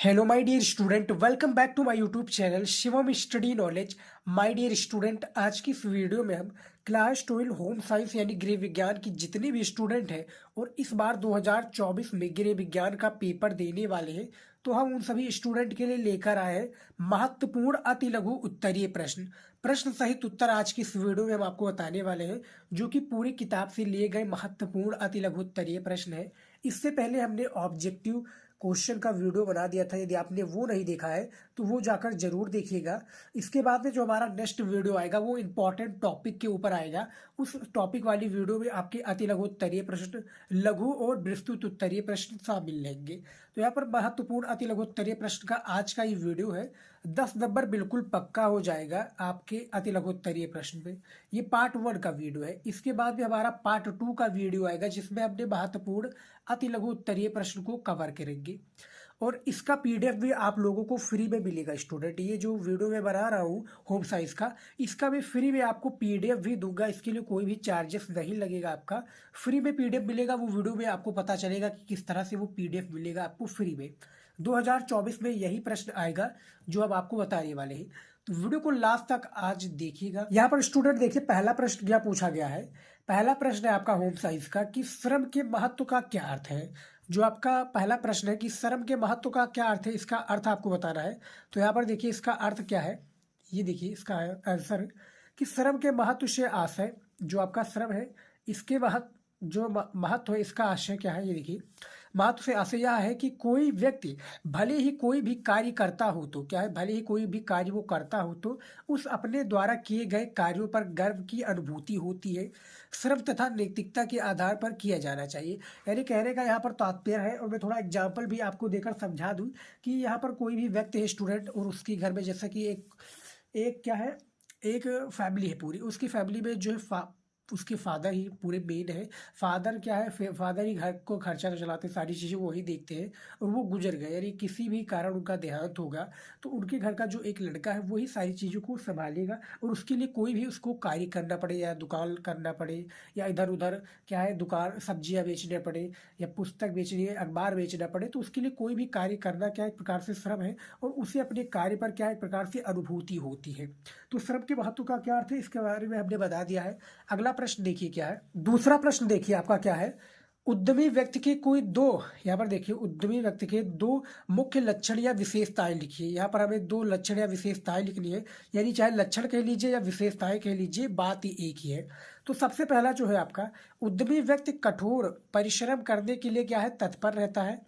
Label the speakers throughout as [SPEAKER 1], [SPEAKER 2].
[SPEAKER 1] Hello my dear student, welcome back to my YouTube channel Shivam study knowledge. My dear student, आज की इस video में हम class 12 home science यानी गृह विज्ञान की जितने भी स्टूडेंट हैं और इस बार 2024 में गृह विज्ञान का पेपर देने वाले हैं, तो हम उन सभी स्टूडेंट के लिए लेकर आए हैं महत्वपूर्ण अति लघु उत्तरीय प्रश्न। प्रश्न सहित उत्तर आज की इस वीडियो में हम आपको बताने वाले हैं, जो कि पूरी किताब से लिए गए महत्वपूर्ण अति लघु उत्तरीय प्रश्न है। इससे पहले हमने ऑब्जेक्टिव क्वेश्चन का वीडियो बना दिया था, यदि आपने वो नहीं देखा है तो वो जाकर जरूर देखिएगा। इसके बाद में जो हमारा नेक्स्ट वीडियो आएगा वो इंपॉर्टेंट टॉपिक के ऊपर आएगा। उस टॉपिक वाली वीडियो में आपके अति लघु उत्तरीय प्रश्न, लघु और विस्तृत उत्तरीय प्रश्न शामिल रहेंगे। तो यहाँ पर महत्वपूर्ण अति लघु उत्तरीय प्रश्न का आज का ये वीडियो है। 10 नंबर बिल्कुल पक्का हो जाएगा आपके अति लघु उत्तरीय प्रश्न में। ये पार्ट 1 का वीडियो है। इसके बाद में हमारा पार्ट 2 का वीडियो आएगा, जिसमें हमने महत्वपूर्ण अति लघु उत्तरीय प्रश्न को कवर करेंगे। और इसका पीडीएफ भी आप लोगों को फ्री में मिलेगा स्टूडेंट। ये जो वीडियो मैं बना रहा हूँ होम साइंस का, इसका मैं फ्री में आपको पीडीएफ भी दूंगा। इसके लिए कोई भी चार्जेस नहीं लगेगा, आपका फ्री में पीडीएफ मिलेगा। वो वीडियो में आपको पता चलेगा कि किस तरह से वो पीडीएफ मिलेगा आपको फ्री में। 2024 में यही प्रश्न आएगा जो अब आपको बताने वाले हैं, तो वीडियो को लास्ट तक आज देखिएगा। यहाँ पर स्टूडेंट देखिए, पहला प्रश्न क्या पूछा गया है। पहला प्रश्न है आपका होम साइंस का कि श्रम के महत्व का क्या अर्थ है। जो आपका पहला प्रश्न है कि श्रम के महत्व का क्या अर्थ है, इसका अर्थ आपको बताना है। तो यहाँ पर देखिए इसका अर्थ क्या है, ये देखिए इसका आंसर कि श्रम के महत्व से आशय, जो आपका श्रम है इसके महत्व है, इसका आशय क्या है। ये देखिए महत्व से आशय यह है कि कोई व्यक्ति भले ही कोई भी कार्य करता हो तो क्या है, भले ही कोई भी कार्य वो करता हो तो उस अपने द्वारा किए गए कार्यों पर गर्व की अनुभूति होती है। श्रम तथा नैतिकता के आधार पर किया जाना चाहिए। यानी कहने का यहाँ पर तात्पर्य है, और मैं थोड़ा एग्जाम्पल भी आपको देकर समझा दूँ कि यहाँ पर कोई भी व्यक्ति है स्टूडेंट, और उसके घर में जैसा कि एक क्या है, एक फैमिली है पूरी। उसकी फैमिली में जो है उसके फादर ही पूरे मेन है। फादर क्या है, फादर ही घर को खर्चा चलाते, सारी चीज़ें वो ही देखते हैं, और वो गुजर गए यानी किसी भी कारण उनका देहांत होगा तो उनके घर का जो एक लड़का है वही सारी चीज़ों को संभालेगा। और उसके लिए कोई भी उसको कार्य करना पड़े या दुकान करना पड़े या इधर उधर क्या है दुकान सब्जियाँ बेचने पड़े या पुस्तक बेचनी है, अखबार बेचना पड़े, तो उसके लिए कोई भी कार्य करना क्या एक प्रकार से श्रम है, और उसे अपने कार्य पर क्या एक प्रकार से अनुभूति होती है। तो श्रम के महत्व का क्या अर्थ है, इसके बारे में हमने बता दिया है। अगला प्रश्न देखिए क्या है। दूसरा प्रश्न देखिए आपका क्या है, उद्यमी व्यक्ति के कोई दो, यहाँ पर देखिए उद्यमी व्यक्ति के दो मुख्य लक्षण या विशेषताएं लिखिए। यहाँ पर हमें दो लक्षण या विशेषताएं लिखनी है, यानी चाहे लक्षण कह लीजिए या विशेषताएं कह लीजिए, बात ही एक ही है। तो सबसे पहला जो है आपका, उद्यमी व्यक्ति कठोर परिश्रम करने के लिए क्या है, तत्पर रहता है।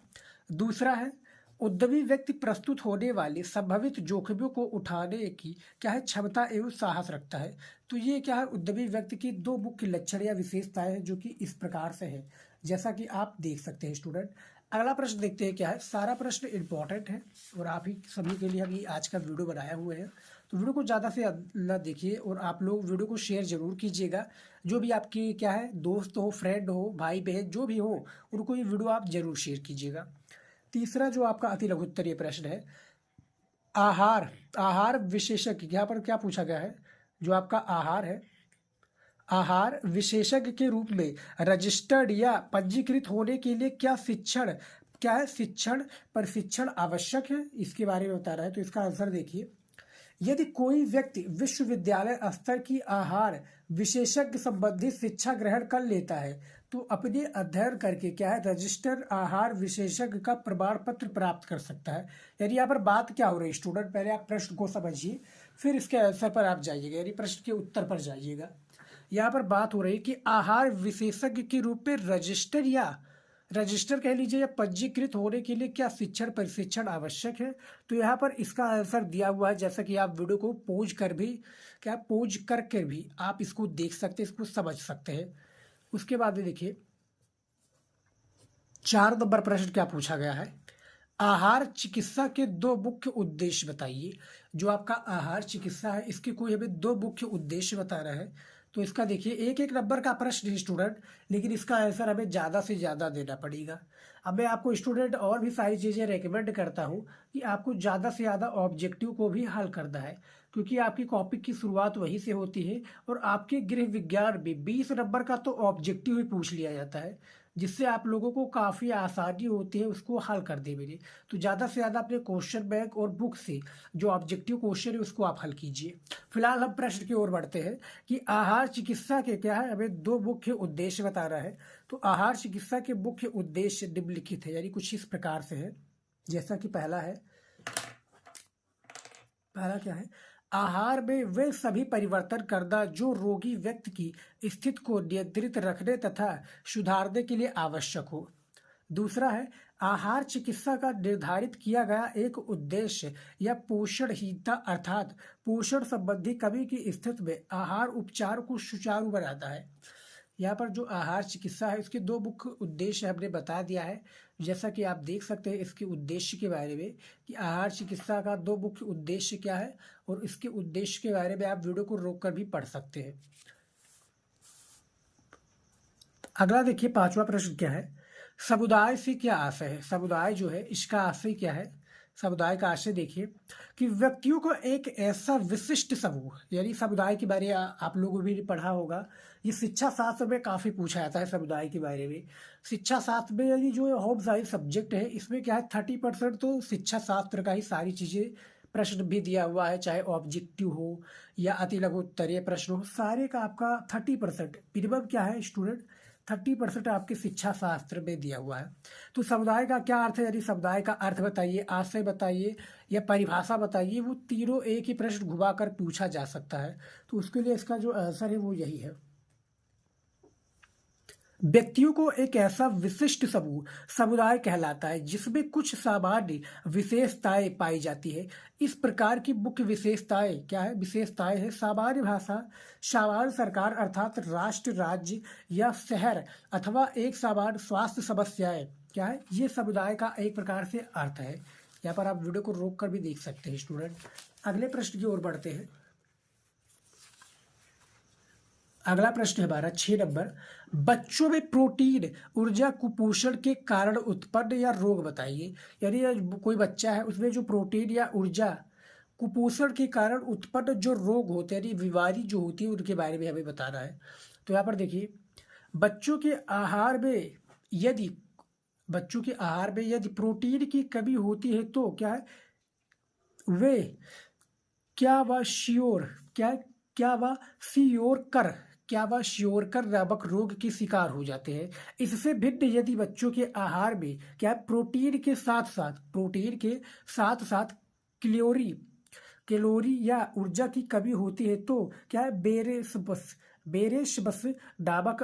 [SPEAKER 1] दूसरा है, उद्यमी व्यक्ति प्रस्तुत होने वाले संभावित जोखिमों को उठाने की क्या है, क्षमता एवं साहस रखता है। तो ये क्या है, उद्यमी व्यक्ति की दो मुख्य लक्षण या विशेषताएं हैं, जो कि इस प्रकार से है, जैसा कि आप देख सकते हैं स्टूडेंट। अगला प्रश्न देखते हैं क्या है। सारा प्रश्न इंपॉर्टेंट है और आप ही सभी के लिए हम ये आज का वीडियो बनाया हुए हैं, तो वीडियो को ज़्यादा से ज़्यादा देखिए, और आप लोग वीडियो को शेयर जरूर कीजिएगा। जो भी आपकी क्या है दोस्त हो, फ्रेंड हो, भाई बहन जो भी हो, उनको ये वीडियो आप जरूर शेयर कीजिएगा। तीसरा जो आपका अति लघु उत्तरीय प्रश्न है, आहार विशेषज्ञ, यहाँ पर क्या पूछा गया है, जो आपका आहार है, आहार विशेषज्ञ के रूप में रजिस्टर्ड या पंजीकृत होने के लिए क्या है शिक्षण प्रशिक्षण आवश्यक है, इसके बारे में बता रहा है। तो इसका आंसर देखिए, यदि कोई व्यक्ति विश्वविद्यालय स्तर की आहार विशेषज्ञ संबंधी शिक्षा ग्रहण कर लेता है तो अपने अध्ययन करके क्या है रजिस्टर्ड आहार विशेषज्ञ का प्रमाण पत्र प्राप्त कर सकता है। यानी यहाँ पर बात क्या हो रही है स्टूडेंट, पहले आप प्रश्न को समझिए फिर इसके आंसर पर आप जाइएगा, यानी प्रश्न के उत्तर पर जाइएगा। यहाँ पर बात हो रही है कि आहार विशेषज्ञ के रूप में रजिस्टर कह लीजिए या पंजीकृत होने के लिए क्या शिक्षण प्रशिक्षण आवश्यक है। तो यहाँ पर इसका आंसर दिया हुआ है, जैसा कि आप वीडियो को पोज करके भी आप इसको देख सकते हैं, इसको समझ सकते हैं। उसके बाद में देखिए 4 नंबर प्रश्न क्या पूछा गया है, आहार चिकित्सा के दो मुख्य उद्देश्य बताइए। जो आपका आहार चिकित्सा है इसके कोई हमें दो मुख्य उद्देश्य बताना है। तो इसका देखिए एक एक नंबर का प्रश्न है स्टूडेंट, लेकिन इसका आंसर हमें ज़्यादा से ज़्यादा देना पड़ेगा। अब मैं आपको स्टूडेंट और भी सारी चीज़ें रेकमेंड करता हूँ कि आपको ज़्यादा से ज़्यादा ऑब्जेक्टिव को भी हल करना है, क्योंकि आपकी कॉपी की शुरुआत वहीं से होती है। और आपके गृह विज्ञान में 20 नंबर का तो ऑब्जेक्टिव ही पूछ लिया जाता है, जिससे आप लोगों को काफ़ी आसानी होती है उसको हल कर दे मेरे। तो ज़्यादा से ज़्यादा अपने क्वेश्चन बैंक और बुक से जो ऑब्जेक्टिव क्वेश्चन है उसको आप हल कीजिए। फिलहाल हम प्रश्न की ओर बढ़ते हैं कि आहार चिकित्सा के क्या है, हमें दो मुख्य उद्देश्य बता रहा है। तो आहार चिकित्सा के मुख्य उद्देश्य निम्नलिखित है, यानी कुछ इस प्रकार से है। जैसा कि पहला है, पहला क्या है, आहार में वे सभी परिवर्तन करना जो रोगी व्यक्ति की स्थिति को नियंत्रित रखने तथा सुधारने के लिए आवश्यक हो। दूसरा है, आहार चिकित्सा का निर्धारित किया गया एक उद्देश्य या पोषणहीनता अर्थात पोषण संबंधी कमी की स्थिति में आहार उपचार को सुचारू बनाता है। यहाँ पर जो आहार चिकित्सा है इसके दो मुख्य उद्देश्य हमने बता दिया है। जैसा कि आप देख सकते हैं इसके उद्देश्य के बारे में कि आहार चिकित्सा का दो मुख्य उद्देश्य क्या है, और इसके उद्देश्य के बारे में आप वीडियो को रोककर भी पढ़ सकते हैं। अगला देखिए, पांचवा प्रश्न क्या है, समुदाय से क्या आशय है। समुदाय जो है इसका आशय क्या है। समुदाय का आशय देखिए कि व्यक्तियों को एक ऐसा विशिष्ट समूह, यानी समुदाय के बारे में आप लोगों ने भी पढ़ा होगा, ये शिक्षा शास्त्र में काफ़ी पूछा जाता है समुदाय के बारे में। शिक्षा शास्त्र में यानी जो होम साइंस सब्जेक्ट है इसमें क्या है 30% तो शिक्षा शास्त्र का ही सारी चीज़ें प्रश्न भी दिया हुआ है, चाहे ऑब्जेक्टिव हो या अति लघु उत्तरीय प्रश्न हो, सारे का आपका 30% मिनिमम क्या है स्टूडेंट, 30% आपके शिक्षा शास्त्र में दिया हुआ है। तो समुदाय का क्या अर्थ है, यदि समुदाय का अर्थ बताइए, आशय बताइए या परिभाषा बताइए, वो तीनों एक ही प्रश्न घुमा कर पूछा जा सकता है। तो उसके लिए इसका जो आंसर है वो यही है। व्यक्तियों को एक ऐसा विशिष्ट समूह समुदाय कहलाता है जिसमें कुछ सामान्य विशेषताएं पाई जाती है। इस प्रकार की मुख्य विशेषताएं क्या है, विशेषताएं है सामान्य भाषा, सामान्य सरकार अर्थात राष्ट्र, राज्य या शहर, अथवा एक सामान्य स्वास्थ्य समस्याएं क्या है, ये समुदाय का एक प्रकार से अर्थ है। यहाँ पर आप वीडियो को रोक कर भी देख सकते हैं स्टूडेंट। अगले प्रश्न की ओर बढ़ते हैं। अगला प्रश्न है हमारा 6 नंबर, बच्चों में प्रोटीन ऊर्जा कुपोषण के कारण उत्पन्न या रोग बताइए। यानी कोई बच्चा है उसमें जो प्रोटीन या ऊर्जा कुपोषण के कारण उत्पन्न जो रोग होते हैं, यानी बीमारी जो होती है, उनके बारे में हमें बताना है। तो यहाँ पर देखिए, बच्चों के आहार में यदि प्रोटीन की कमी होती है तो क्या है, वे क्या वह श्योरकर नामक रोग के शिकार हो जाते हैं। इससे भिन्न यदि बच्चों के आहार में क्या है, प्रोटीन के साथ साथ कैलोरी या ऊर्जा की कमी होती है तो क्या है, बेरेशबस नामक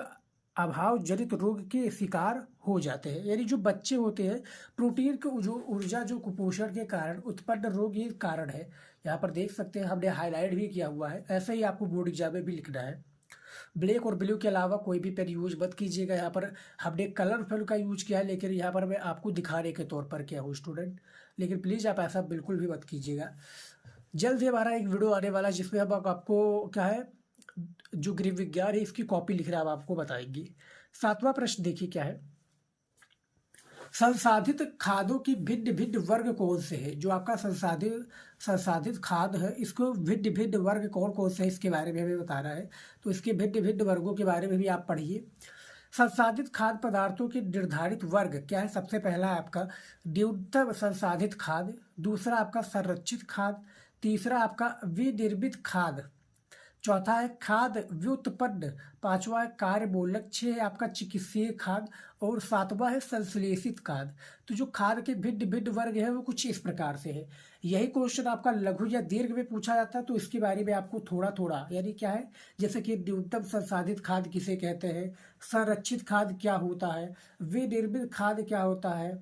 [SPEAKER 1] अभाव जनित रोग के शिकार हो जाते हैं। यानी जो बच्चे होते हैं, प्रोटीन के जो ऊर्जा जो कुपोषण के कारण उत्पन्न रोग ये कारण है। यहाँ पर देख सकते हैं हमने हाईलाइट भी किया हुआ है, ऐसा ही आपको बोर्ड एग्जाम में भी लिखना है। ब्लैक और ब्लू के अलावा कोई भी पेन यूज मत कीजिएगा। यहाँ पर हमने कलर पेन का यूज किया है, लेकिन यहाँ पर मैं आपको दिखाने के तौर पर किया हूँ स्टूडेंट, लेकिन प्लीज़ आप ऐसा बिल्कुल भी मत कीजिएगा। जल्द ही हमारा एक वीडियो आने वाला है जिसमें हम आपको क्या है, जो गृह विज्ञान है इसकी कॉपी लिख रहा है, हम आपको बताएंगे। 7वां प्रश्न देखिए क्या है, संसाधित खादों की भिन्न भिन्न वर्ग कौन से हैं। जो आपका संसाधित खाद है इसको भिन्न भिन्न वर्ग कौन कौन से है इसके बारे में हमें बताना है। तो इसके भिन्न भिन्न वर्गों के बारे में भी आप पढ़िए। संसाधित खाद्य पदार्थों के निर्धारित वर्ग क्या है, सबसे पहला है आपका न्यूनतम संसाधित खाद्य, दूसरा आपका संरक्षित खाद्य, तीसरा आपका विनिर्मित खाद्य, चौथा है खाद्य व्युत्पन्न, पांचवा है कार्य मूलक, 6 है आपका चिकित्सीय खाद्य, और 7वां है संश्लेषित खाद्य। तो जो खाद्य के भिन्न भिन्न वर्ग है वो कुछ इस प्रकार से है। यही क्वेश्चन आपका लघु या दीर्घ में पूछा जाता है, तो इसके बारे में आपको थोड़ा थोड़ा यानी क्या है, जैसे कि न्यूनतम संसाधित खाद्य किसे कहते हैं, संरक्षित खाद्य क्या होता है, विनिर्मित खाद्य क्या होता है,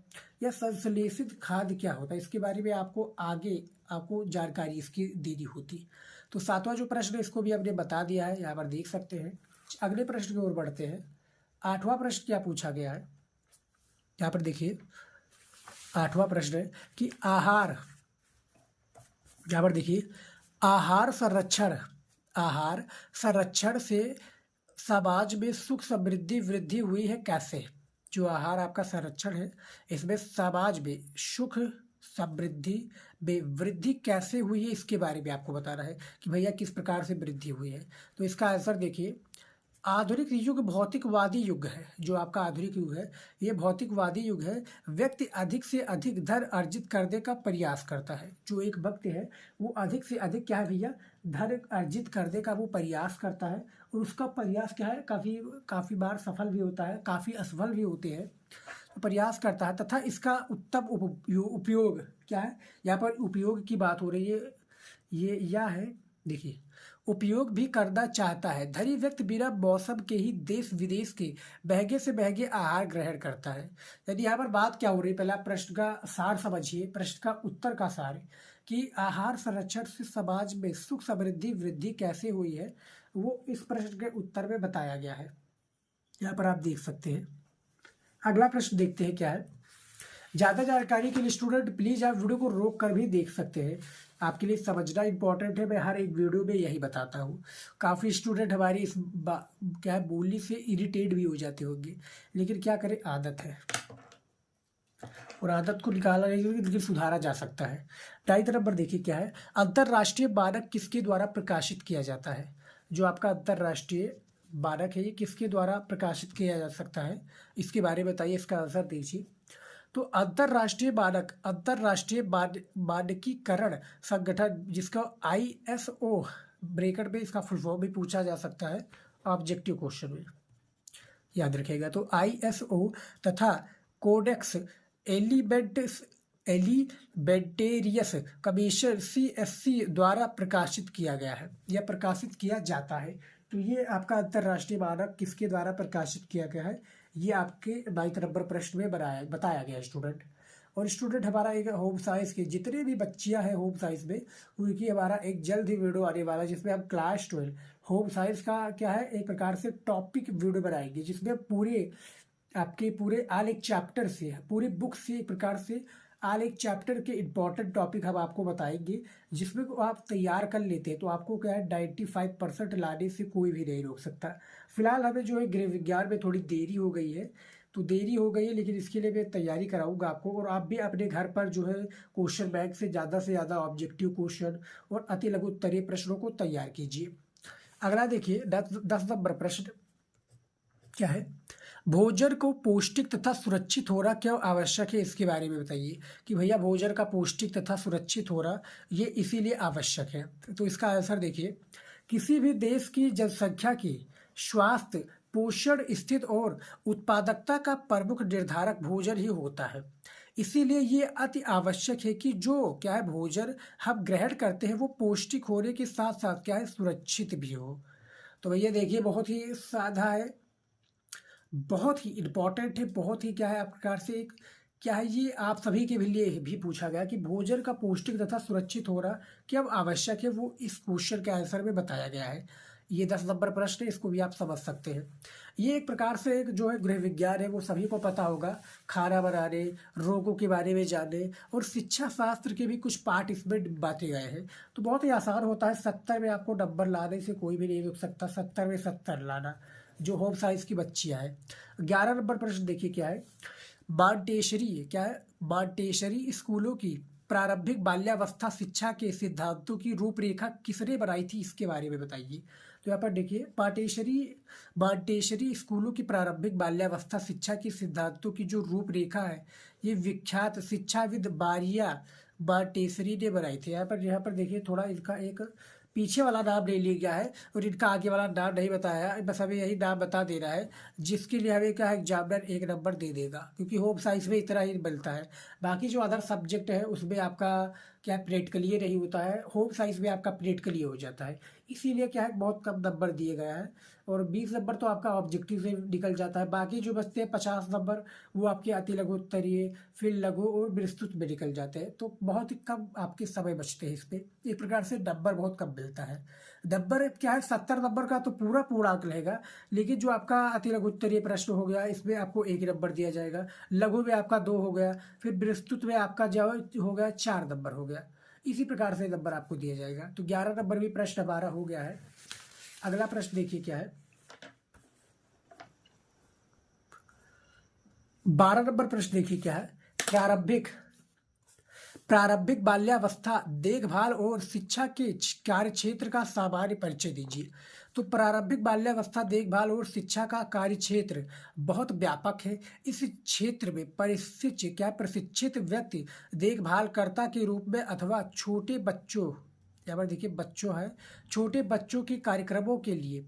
[SPEAKER 1] या संश्लेषित खाद्य क्या होता है, इसके बारे में आपको आगे जानकारी इसकी देनी होती। तो 7वां जो प्रश्न है इसको भी हमने बता दिया है, यहाँ पर देख सकते हैं। अगले प्रश्न की ओर बढ़ते हैं। 8वां प्रश्न क्या पूछा गया है, यहाँ पर देखिए 8वां प्रश्न है कि आहार, यहाँ पर देखिए आहार संरक्षण से समाज में सुख समृद्धि वृद्धि हुई है कैसे। जो आहार आपका संरक्षण है इसमें समाज में सुख समृद्धि में वृद्धि कैसे हुई है इसके बारे में आपको बताना है कि भैया किस प्रकार से वृद्धि हुई है। तो इसका आंसर देखिए, आधुनिक युग भौतिकवादी युग है। जो आपका आधुनिक युग है ये भौतिकवादी युग है। व्यक्ति अधिक से अधिक धन अर्जित करने का प्रयास करता है। जो एक व्यक्ति है वो अधिक से अधिक क्या है भैया, धन अर्जित करने का वो प्रयास करता है। और उसका प्रयास क्या है, काफ़ी काफ़ी बार सफल भी होता है, काफ़ी असफल भी होते हैं। तो प्रयास करता है तथा इसका उत्तम उपयोग क्या है, यहाँ पर उपयोग की बात हो रही है। ये यह है, देखिए, उपयोग भी करना चाहता है। धनी व्यक्ति बिना मौसम के ही देश विदेश के महंगे से महंगे आहार ग्रहण करता है। यानी यहाँ पर बात क्या हो रही है, पहला प्रश्न का सार समझिए, प्रश्न का उत्तर का सार है कि आहार संरक्षण से समाज में सुख समृद्धि वृद्धि कैसे हुई है, वो इस प्रश्न के उत्तर में बताया गया है। यहाँ पर आप देख सकते हैं। अगला प्रश्न देखते हैं क्या है। ज़्यादा जानकारी के लिए स्टूडेंट प्लीज़ आप वीडियो को रोक कर भी देख सकते हैं। आपके लिए समझना इंपॉर्टेंट है, मैं हर एक वीडियो में यही बताता हूँ। काफ़ी स्टूडेंट हमारी इस क्या है बोली से इरिटेट भी हो जाते होंगे, लेकिन क्या करें, आदत है और आदत को निकाला नहीं, लेकिन सुधारा जा सकता है। 2.5 नंबर देखिए क्या है। अंतर्राष्ट्रीय मानक किसके द्वारा प्रकाशित किया जाता है। जो आपका अंतर्राष्ट्रीय मानक है ये किसके द्वारा प्रकाशित किया जा सकता है, इसके बारे में बताइए, इसका आंसर दीजिए। तो अंतर्राष्ट्रीय मानकीकरण संगठन, जिसका ISO ब्रैकेट में इसका फुल फॉर्म भी पूछा जा सकता है ऑब्जेक्टिव क्वेश्चन में, याद रखेगा। तो ISO तथा कोडेक्स एलिमेंटेरियस कमीशन CSC द्वारा प्रकाशित किया गया है या प्रकाशित किया जाता है। तो ये आपका अंतर्राष्ट्रीय मानक किसके द्वारा प्रकाशित किया गया है, ये आपके 9 नंबर प्रश्न में बताया गया है स्टूडेंट। और स्टूडेंट हमारा एक होम साइंस के जितने भी बच्चियां हैं होम साइंस में, उनकी हमारा एक जल्द ही वीडियो आने वाला है जिसमें हम क्लास 12 होम साइंस का क्या है एक प्रकार से टॉपिक वीडियो बनाएंगे, जिसमें पूरे आपके पूरे आल एक चैप्टर से, पूरी बुक से एक प्रकार से आल एक चैप्टर के इंपॉर्टेंट टॉपिक हम आपको बताएंगे, जिसमें को आप तैयार कर लेते हैं तो आपको क्या है 95% लाने से कोई भी नहीं रोक सकता। फिलहाल हमें जो है गृह विज्ञान में थोड़ी देरी हो गई है, तो देरी हो गई है, लेकिन इसके लिए मैं तैयारी कराऊंगा आपको। और आप भी अपने घर पर जो है क्वेश्चन बैंक से ज़्यादा ऑब्जेक्टिव क्वेश्चन और अति लघु उत्तरीय प्रश्नों को तैयार कीजिए। अगला देखिए 10 नंबर प्रश्न क्या है। भोजन को पौष्टिक तथा सुरक्षित होना क्यों आवश्यक है, इसके बारे में बताइए कि भैया भोजन का पौष्टिक तथा सुरक्षित होना ये इसीलिए आवश्यक है। तो इसका आंसर देखिए, किसी भी देश की जनसंख्या की स्वास्थ्य, पोषण, स्थिति और उत्पादकता का प्रमुख निर्धारक भोजन ही होता है। इसीलिए ये अति आवश्यक है कि जो क्या है भोजन हम ग्रहण करते हैं वो पौष्टिक होने के साथ साथ क्या है सुरक्षित भी हो। तो भैया देखिए बहुत ही साधा है, बहुत ही इम्पॉर्टेंट है, बहुत ही क्या है आप प्रकार से एक क्या है, ये आप सभी के भी लिए भी पूछा गया कि भोजन का पौष्टिक तथा सुरक्षित होना क्यों आवश्यक है, वो इस क्वेश्चन के आंसर में बताया गया है। ये 10 नंबर प्रश्न है, इसको भी आप समझ सकते हैं। ये एक प्रकार से एक जो है गृह विज्ञान है वो सभी को पता होगा, खाना बनाने, रोगों के बारे में जानने और शिक्षा शास्त्र के भी कुछ पार्ट इसमें बांटे गए हैं। तो बहुत ही आसान होता है, 70 में आपको नंबर लाने से कोई भी नहीं रुक सकता, 70 में 70 लाना, जो होम साइंस की बच्चियां हैं। 11 नंबर प्रश्न देखिए क्या है। मांटेशरी क्या है, मांटेशरी स्कूलों की प्रारंभिक बाल्यावस्था शिक्षा के सिद्धांतों की रूपरेखा किसने बनाई थी, इसके बारे में बताइए। तो यहाँ पर देखिए मांटेशरी स्कूलों की प्रारंभिक बाल्यावस्था शिक्षा के सिद्धांतों की जो रूपरेखा है ये विख्यात शिक्षाविद मारिया मांटेशरी ने बनाई थी। यहाँ पर देखिए थोड़ा इनका एक पीछे वाला नाम नहीं लिया गया है और इनका आगे वाला नाम नहीं बताया है, बस हमें यही नाम बता दे रहा है, जिसके लिए हमें क्या है एग्जामिनर 1 नंबर दे देगा, क्योंकि होम साइंस में इतना ही मिलता है। बाकी जो अदर सब्जेक्ट है उसमें आपका क्या प्रैक्टिकली नहीं होता है, होम साइंस में आपका प्रैक्टिकली हो जाता है, इसीलिए क्या है बहुत कम नंबर दिए गया है। और 20 नंबर तो आपका ऑब्जेक्टिव से निकल जाता है, बाकी जो बचते हैं 50 नंबर वो आपके अति लघु उत्तरीय, फिर लघु और विस्तृत में निकल जाते हैं। तो बहुत ही कम आपके समय बचते हैं, इस पे एक प्रकार से नंबर बहुत कम मिलता है। नंबर क्या है 70 नंबर का तो पूरा पूरा अंक रहेगा, लेकिन जो आपका अति लघु उत्तरीय प्रश्न हो गया इसमें आपको 1 नंबर दिया जाएगा, लघु में आपका 2 हो गया, फिर विस्तृत में आपका जो हो गया 4 नंबर हो गया, इसी प्रकार से नंबर आपको दिया जाएगा। तो 11 नंबर भी प्रश्न हमारा हो गया है। अगला प्रश्न देखिए क्या है। 12 नंबर प्रश्न देखिए क्या है। प्रारंभिक बाल्यावस्था देखभाल और शिक्षा के कार्य क्षेत्र का सामान्य परिचय दीजिए। तो प्रारंभिक बाल्यावस्था देखभाल और शिक्षा का कार्य क्षेत्र बहुत व्यापक है। इस क्षेत्र में प्रशिक्षित व्यक्ति देखभालकर्ता के रूप में अथवा छोटे बच्चों, यहाँ पर देखिए बच्चों है, छोटे बच्चों के कार्यक्रमों के लिए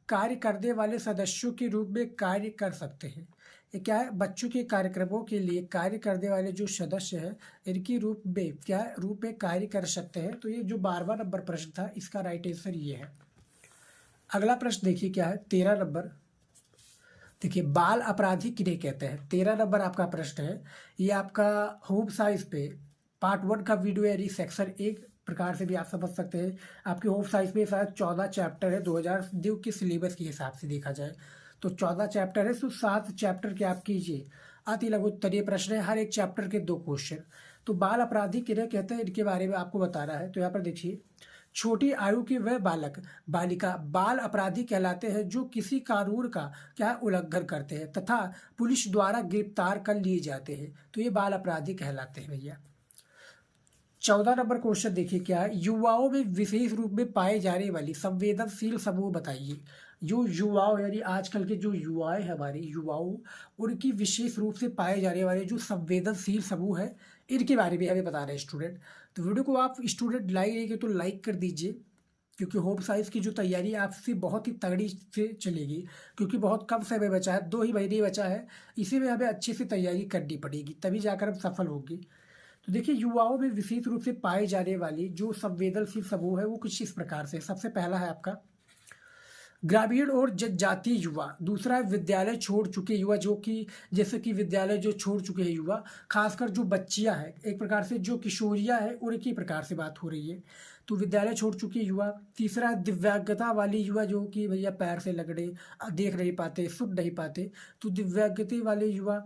[SPEAKER 1] कार्य करने वाले सदस्यों के रूप में कार्य कर सकते हैं। ये क्या है, बच्चों के कार्यक्रमों के लिए कार्य करने वाले जो सदस्य हैं इनके रूप में रूप में कार्य कर सकते हैं। तो ये जो 12वां नंबर प्रश्न था इसका राइट आंसर ये है। अगला प्रश्न देखिए क्या है, 13 नंबर। देखिए बाल अपराधी किन्हें कहते हैं, 13 नंबर आपका प्रश्न है। ये आपका होम साइंस पे पार्ट 1 का वीडियो यानी सेक्शन 1 प्रकार से भी आप समझ सकते हैं। आपके होम साइंस में शायद 14 चैप्टर है 2002 के सिलेबस के हिसाब से देखा जाए तो 14 चैप्टर है। तो 7 चैप्टर के आप कीजिए, अति लघु उत्तरीय प्रश्न है, हर एक चैप्टर के 2 क्वेश्चन। तो बाल अपराधी किन्हें कहते हैं इनके बारे में आपको बताना है। तो यहाँ पर देखिए, छोटी आयु के वह बालक बालिका बाल अपराधी कहलाते हैं जो किसी कानून का उल्लंघन करते हैं तथा पुलिस द्वारा गिरफ्तार कर लिए जाते हैं। तो ये बाल अपराधी कहलाते हैं भैया। 14 नंबर क्वेश्चन देखिए क्या है, युवाओं में विशेष रूप में पाए जाने वाली संवेदनशील समूह बताइए। जो युवाओं यानी आजकल के जो युवाएं हैं हमारे युवाओं, उनकी विशेष रूप से पाए जाने वाले जो संवेदनशील समूह है इनके बारे में हमें बता रहे हैं स्टूडेंट। तो वीडियो को आप स्टूडेंट लाइक तो लाइक कर दीजिए, क्योंकि होम साइंस की जो तैयारी आपसे बहुत ही तगड़ी से चलेगी, क्योंकि बहुत कम समय बचा है, 2 ही महीने बचा है। इसी में हमें अच्छे से तैयारी करनी पड़ेगी, तभी जाकर हम सफल होंगे। तो देखिए युवाओं में विशेष रूप से पाए जाने वाली जो संवेदनशील समूह है वो कुछ इस प्रकार से। सबसे पहला है आपका ग्रामीण और जनजातीय युवा, दूसरा है विद्यालय छोड़ चुके युवा, जो कि जैसे कि विद्यालय जो छोड़ चुके हैं युवा, खासकर जो बच्चियां हैं, एक प्रकार से जो किशोरियां हैं उनकी प्रकार से बात हो रही है। तो विद्यालय छोड़ चुके युवा। तीसरा है दिव्यांगता वाली युवा, जो कि भैया पैर से लगड़े, देख नहीं पाते, सुन नहीं पाते, तो दिव्यांगता वाले युवा।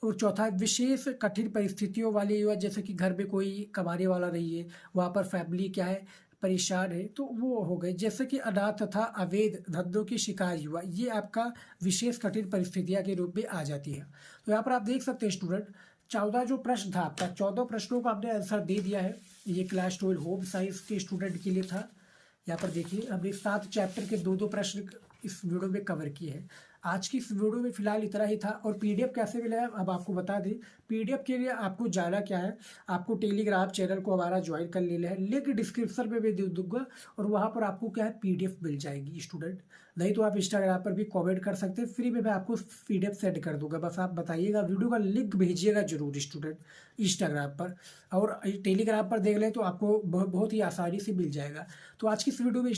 [SPEAKER 1] और चौथा है विशेष कठिन परिस्थितियों वाले युवा, जैसे कि घर में कोई कमाने वाला नहीं है, वहाँ पर फैमिली क्या है परेशान है, तो वो हो गए। जैसे कि अनाथ तथा अवैध धंधों की शिकार युवा, ये आपका विशेष कठिन परिस्थितियां के रूप में आ जाती है। तो यहाँ पर आप देख सकते हैं स्टूडेंट, 14 जो प्रश्न था आपका, 14 प्रश्नों का आपने आंसर दे दिया है। ये क्लास 12 होम साइंस के स्टूडेंट के लिए था। यहाँ पर देखिए हमने 7 चैप्टर के 2-2 प्रश्न इस वीडियो में कवर किए हैं। आज की इस वीडियो में फिलहाल इतना ही था। और पीडीएफ कैसे मिला है अब आपको बता दें। पीडीएफ के लिए आपको जाना क्या है, आपको टेलीग्राम चैनल को हमारा ज्वाइन कर लेना है, लिंक डिस्क्रिप्शन में भी दे दूंगा और वहाँ पर आपको क्या है पीडीएफ मिल जाएगी स्टूडेंट। नहीं तो आप इंस्टाग्राम पर भी कमेंट कर सकते हैं, फ्री में मैं आपको पीडीएफ सेंड कर दूंगा। बस आप बताइएगा, वीडियो का लिंक भेजिएगा जरूर स्टूडेंट इंस्टाग्राम पर, और टेलीग्राम पर देख लें तो आपको बहुत ही आसानी से मिल जाएगा। तो आज की इस वीडियो में